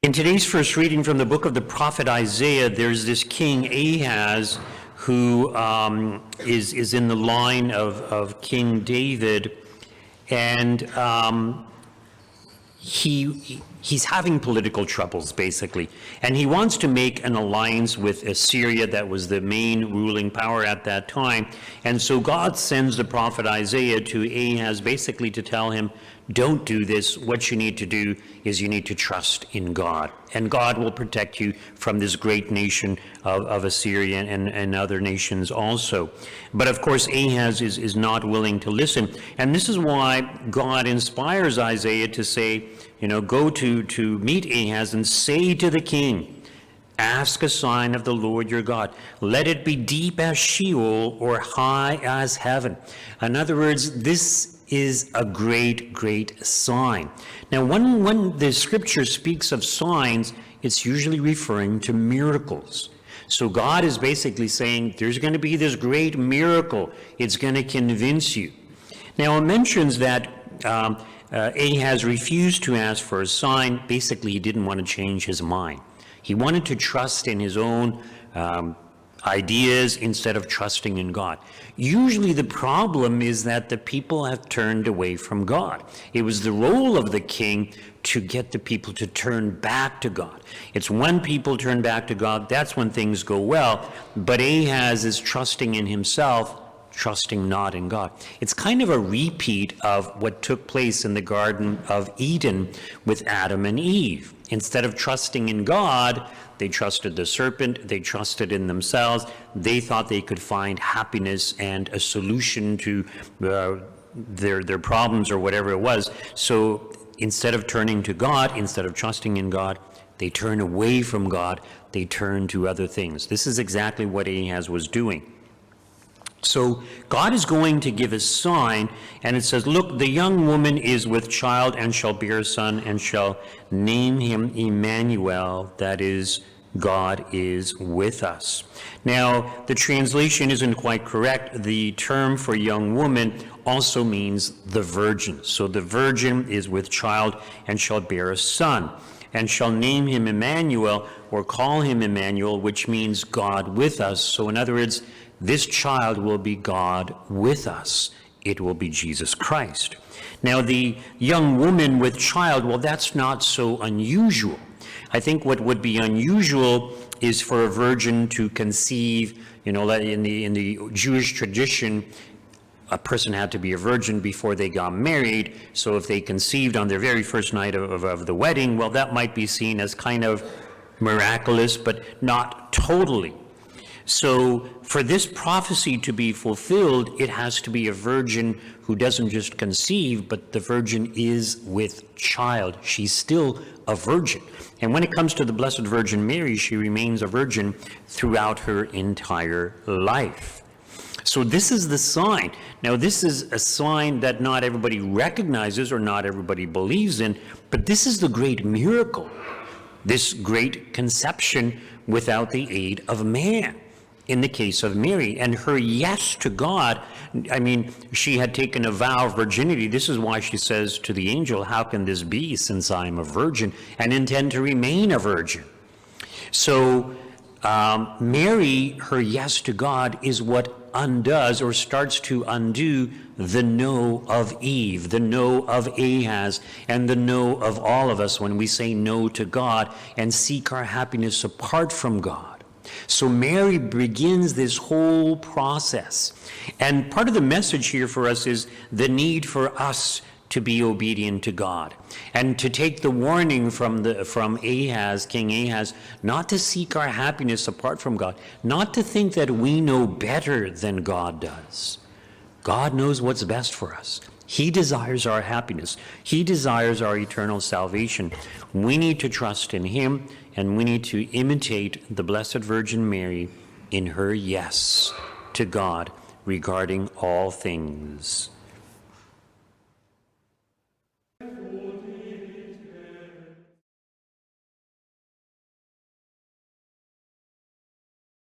In today's first reading from the book of the prophet Isaiah, there's this king Ahaz who is in the line of King David, and he's having political troubles, basically. And he wants to make an alliance with Assyria, that was the main ruling power at that time. And so God sends the prophet Isaiah to Ahaz basically to tell him, don't do this. What you need to do is you need to trust in God. And God will protect you from this great nation of Assyria and other nations also. But of course, Ahaz is not willing to listen. And this is why God inspires Isaiah to say, go to meet Ahaz and say to the king, ask a sign of the Lord your God. Let it be deep as Sheol or high as heaven. In other words, this is a great, great sign. Now, when the scripture speaks of signs, it's usually referring to miracles. So God is basically saying, there's going to be this great miracle. It's going to convince you. Now, it mentions that Ahaz refused to ask for a sign. Basically, he didn't want to change his mind. He wanted to trust in his own ideas instead of trusting in God. Usually the problem is that the people have turned away from God. It was the role of the king to get the people to turn back to God. It's when people turn back to God, that's when things go well. But Ahaz is trusting in himself, trusting not in God. It's kind of a repeat of what took place in the Garden of Eden with Adam and Eve. Instead of trusting in God, they trusted the serpent, they trusted in themselves, they thought they could find happiness and a solution to their problems or whatever it was. So instead of turning to God, instead of trusting in God, they turn away from God, they turn to other things. This is exactly what Ahaz was doing. So God is going to give a sign, and it says, look, the young woman is with child and shall bear a son and shall name him Emmanuel, that is, God is with us. Now, the translation isn't quite correct. The term for young woman also means the virgin. So the virgin is with child and shall bear a son and shall name him Emmanuel, or call him Emmanuel, which means God with us. So in other words, this child will be God with us. It will be Jesus Christ. Now, the young woman with child, well, that's not so unusual. I think what would be unusual is for a virgin to conceive, in the Jewish tradition, a person had to be a virgin before they got married. So if they conceived on their very first night of the wedding, well, that might be seen as kind of miraculous, but not totally. So for this prophecy to be fulfilled, it has to be a virgin who doesn't just conceive, but the virgin is with child. She's still a virgin. And when it comes to the Blessed Virgin Mary, she remains a virgin throughout her entire life. So this is the sign. Now, this is a sign that not everybody recognizes or not everybody believes in, but this is the great miracle, this great conception without the aid of man. In the case of Mary and her yes to God, she had taken a vow of virginity. This is why she says to the angel, how can this be since I am a virgin and intend to remain a virgin? So Mary, her yes to God is what undoes or starts to undo the no of Eve, the no of Ahaz, and the no of all of us when we say no to God and seek our happiness apart from God. So Mary begins this whole process. And part of the message here for us is the need for us to be obedient to God and to take the warning from Ahaz, King Ahaz, not to seek our happiness apart from God, not to think that we know better than God does. God knows what's best for us. He desires our happiness. He desires our eternal salvation. We need to trust in him, and we need to imitate the Blessed Virgin Mary in her yes to God regarding all things.